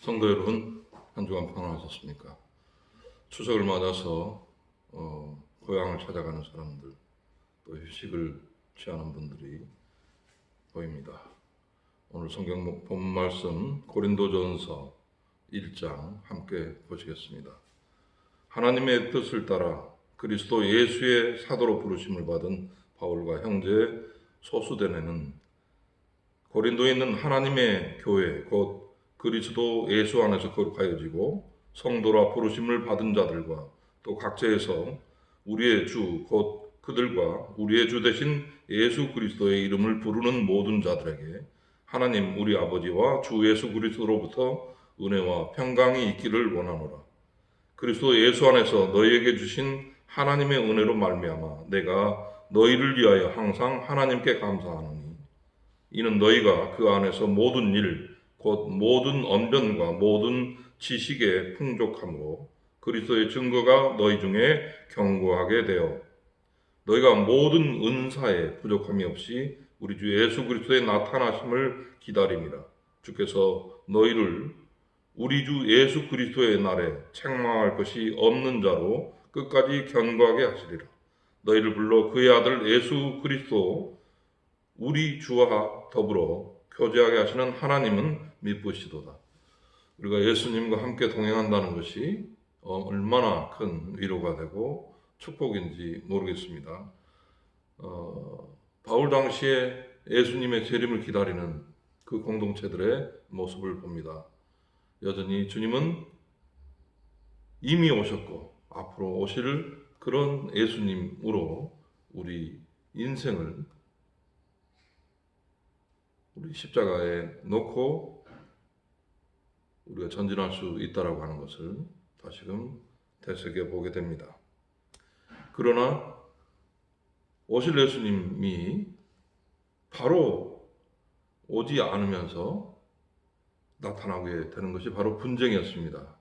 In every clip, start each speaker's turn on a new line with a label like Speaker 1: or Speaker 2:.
Speaker 1: 성도 여러분, 한 주간 평안하셨습니까? 추석을 맞아서 고향을 찾아가는 사람들, 또 휴식을 취하는 분들이 보입니다. 오늘 성경 본 말씀 고린도전서 1장 함께 보시겠습니다. 하나님의 뜻을 따라 그리스도 예수의 사도로 부르심을 받은 바울과 형제 소수대네는 고린도에 있는 하나님의 교회 곧 그리스도 예수 안에서 거룩하여지고 성도라 부르심을 받은 자들과 또 각처에서 우리의 주 곧 그들과 우리의 주 되신 예수 그리스도의 이름을 부르는 모든 자들에게 하나님 우리 아버지와 주 예수 그리스도로부터 은혜와 평강이 있기를 원하노라. 그리스도 예수 안에서 너희에게 주신 하나님의 은혜로 말미암아 내가 너희를 위하여 항상 하나님께 감사하노니 이는 너희가 그 안에서 모든 일 곧 모든 언변과 모든 지식에 풍족함으로 그리스도의 증거가 너희 중에 견고하게 되어 너희가 모든 은사에 부족함이 없이 우리 주 예수 그리스도의 나타나심을 기다림이라. 주께서 너희를 우리 주 예수 그리스도의 날에 책망할 것이 없는 자로 끝까지 견고하게 하시리라. 너희를 불러 그의 아들 예수 그리스도 우리 주와 더불어 교제하게 하시는 하나님은 미쁘시도다. 우리가 예수님과 함께 동행한다는 것이 얼마나 큰 위로가 되고 축복인지 모르겠습니다. 바울 당시에 예수님의 재림을 기다리는 그 공동체들의 모습을 봅니다. 여전히 주님은 이미 오셨고 앞으로 오실 그런 예수님으로 우리 인생을 우리 십자가에 놓고 우리가 전진할 수 있다라고 하는 것을 다시금 되새겨 보게 됩니다. 그러나 오실 예수님이 바로 오지 않으면서 나타나게 되는 것이 바로 분쟁이었습니다.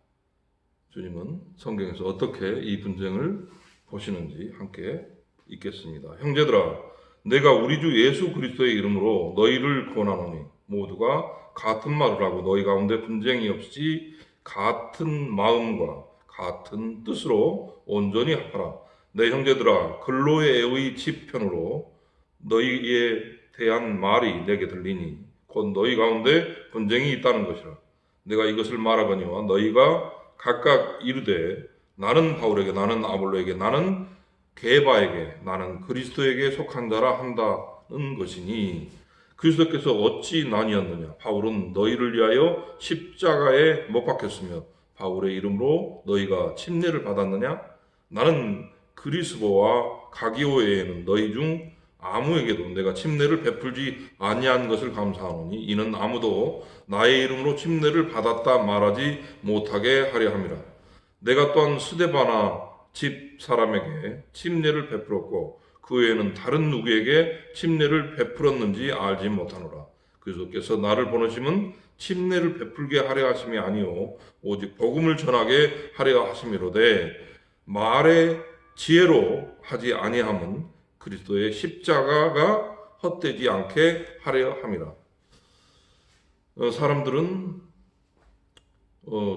Speaker 1: 주님은 성경에서 어떻게 이 분쟁을 보시는지 함께 읽겠습니다. 형제들아, 내가 우리 주 예수 그리스도의 이름으로 너희를 권하노니 모두가 같은 말을 하고 너희 가운데 분쟁이 없이 같은 마음과 같은 뜻으로 온전히 합하라. 내 형제들아, 근로의 지편으로 너희에 대한 말이 내게 들리니 곧 너희 가운데 분쟁이 있다는 것이라. 내가 이것을 말하거니와 너희가 각각 이르되 나는 바울에게, 나는 아볼로에게, 나는 게바에게, 나는 그리스도에게 속한 자라 한다는 것이니 그리스도께서 어찌 나뉘었느냐? 바울은 너희를 위하여 십자가에 못 박혔으며 바울의 이름으로 너희가 침례를 받았느냐? 나는 그리스도와 가기오 외에는 너희 중 아무에게도 내가 침례를 베풀지 아니한 것을 감사하노니 이는 아무도 나의 이름으로 침례를 받았다 말하지 못하게 하려 함이라. 내가 또한 스데바나 집 사람에게 침례를 베풀었고 그 외에는 다른 누구에게 침례를 베풀었는지 알지 못하노라. 그리스도께서 나를 보내심은 침례를 베풀게 하려 하심이 아니요 오직 복음을 전하게 하려 하심이로되 말의 지혜로 하지 아니함은 그리스도의 십자가가 헛되지 않게 하려 함이라. 사람들은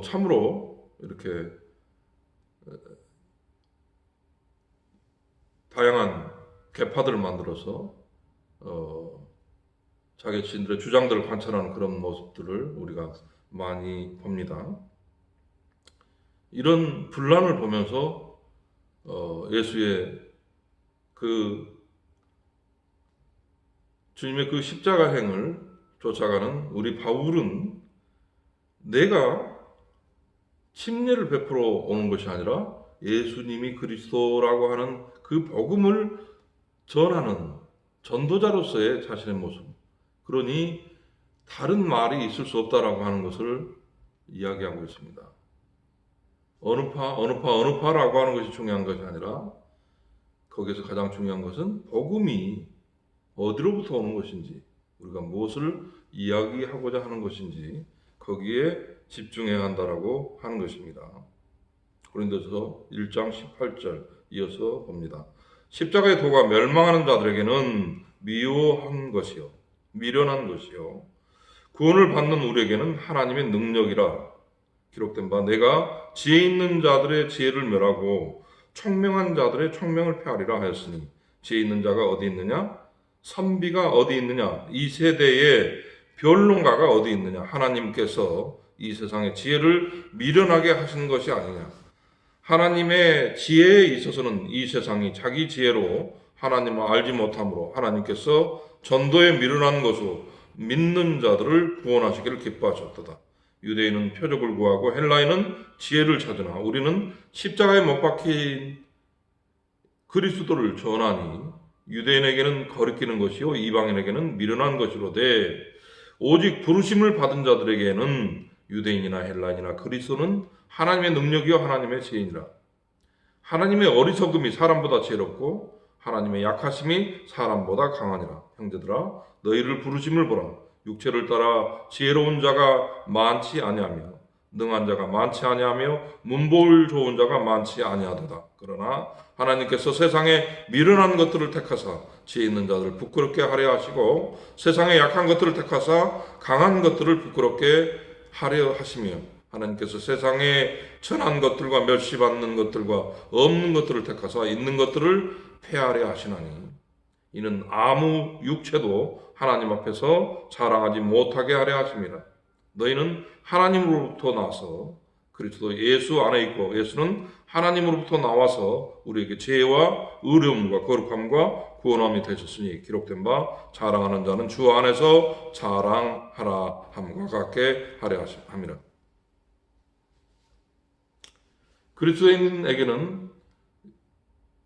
Speaker 1: 참으로 이렇게 다양한 계파들을 만들어서 자기 자신들의 주장들을 관철하는 그런 모습들을 우리가 많이 봅니다. 이런 분란을 보면서 예수의 주님의 그 십자가 행을 쫓아가는 우리 바울은 내가 침례를 베풀어 오는 것이 아니라 예수님이 그리스도라고 하는 그 복음을 전하는 전도자로서의 자신의 모습, 그러니 다른 말이 있을 수 없다라고 하는 것을 이야기하고 있습니다. 어느 파라고 하는 것이 중요한 것이 아니라 거기에서 가장 중요한 것은 복음이 어디로부터 오는 것인지, 우리가 무엇을 이야기하고자 하는 것인지 거기에 집중해야 한다라고 하는 것입니다. 고린도서 1장 18절 이어서 봅니다. 십자가의 도가 멸망하는 자들에게는 미워한 것이요 미련한 것이요 구원을 받는 우리에게는 하나님의 능력이라. 기록된 바 내가 지혜 있는 자들의 지혜를 멸하고 총명한 자들의 총명을 폐하리라 하였으니 지혜 있는 자가 어디 있느냐? 선비가 어디 있느냐? 이 세대의 변론가가 어디 있느냐? 하나님께서 이 세상의 지혜를 미련하게 하시는 것이 아니냐? 하나님의 지혜에 있어서는 이 세상이 자기 지혜로 하나님을 알지 못함으로 하나님께서 전도에 미련한 것으로 믿는 자들을 구원하시기를 기뻐하셨도다. 유대인은 표적을 구하고 헬라인은 지혜를 찾으나 우리는 십자가에 못 박힌 그리스도를 전하니 유대인에게는 거리끼는 것이요 이방인에게는 미련한 것이로되 오직 부르심을 받은 자들에게는 유대인이나 헬라인이나 그리스도는 하나님의 능력이요 하나님의 지혜니라. 하나님의 어리석음이 사람보다 지혜롭고 하나님의 약하심이 사람보다 강하니라. 형제들아 너희를 부르심을 보라. 육체를 따라 지혜로운 자가 많지 아니하며 능한 자가 많지 아니하며 문볼 좋은 자가 많지 아니하도다. 그러나 하나님께서 세상에 미련한 것들을 택하사 지혜 있는 자들을 부끄럽게 하려 하시고 세상에 약한 것들을 택하사 강한 것들을 부끄럽게 하려 하시며 하나님께서 세상에 천한 것들과 멸시받는 것들과 없는 것들을 택하사 있는 것들을 폐하려 하시나니 이는 아무 육체도 하나님 앞에서 자랑하지 못하게 하려 하심이라. 너희는 하나님으로부터 나서 그리스도 예수 안에 있고 예수는 하나님으로부터 나와서 우리에게 죄와 의로움과 거룩함과 구원함이 되셨으니 기록된 바 자랑하는 자는 주 안에서 자랑하라 함과 같게 하려 함이라. 그리스도인에게는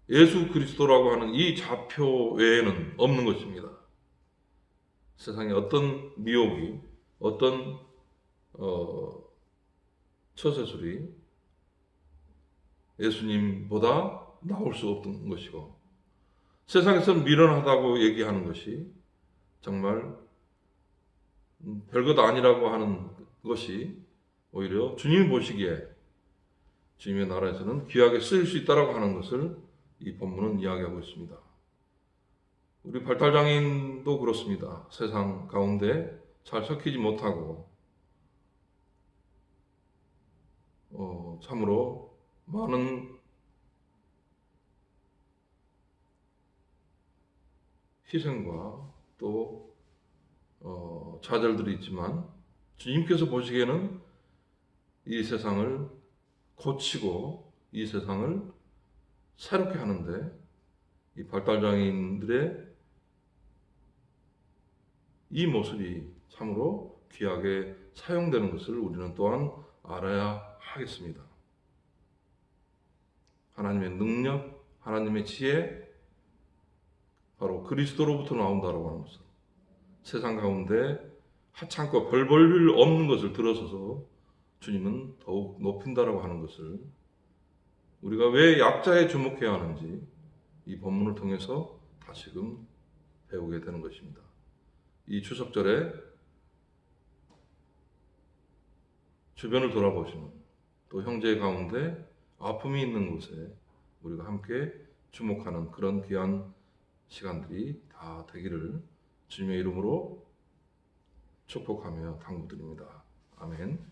Speaker 1: 예수 그리스도라고 하는 이 좌표 외에는 없는 것입니다. 세상에 어떤 미혹이, 어떤 처세술이 예수님보다 나올 수 없던 것이고 세상에서는 미련하다고 얘기하는 것이 정말 별것 아니라고 하는 것이 오히려 주님이 보시기에 주님의 나라에서는 귀하게 쓰일 수 있다고 하는 것을 이 본문은 이야기하고 있습니다. 우리 발달장애인도 그렇습니다. 세상 가운데 잘 섞이지 못하고 참으로 많은 희생과 또 좌절들이 있지만 주님께서 보시기에는 이 세상을 고치고 이 세상을 새롭게 하는데 이 발달장애인들의 이 모습이 참으로 귀하게 사용되는 것을 우리는 또한 알아야 하겠습니다. 하나님의 능력, 하나님의 지혜, 바로 그리스도로부터 나온다라고 하는 것은 세상 가운데 하찮고 별 볼 일 없는 것을 들어서서 주님은 더욱 높인다라고 하는 것을 우리가 왜 약자에 주목해야 하는지 이 본문을 통해서 다시금 배우게 되는 것입니다. 이 추석절에 주변을 돌아보시는 또 형제 가운데 아픔이 있는 곳에 우리가 함께 주목하는 그런 귀한 시간들이 다 되기를 주님의 이름으로 축복하며 당부드립니다. 아멘.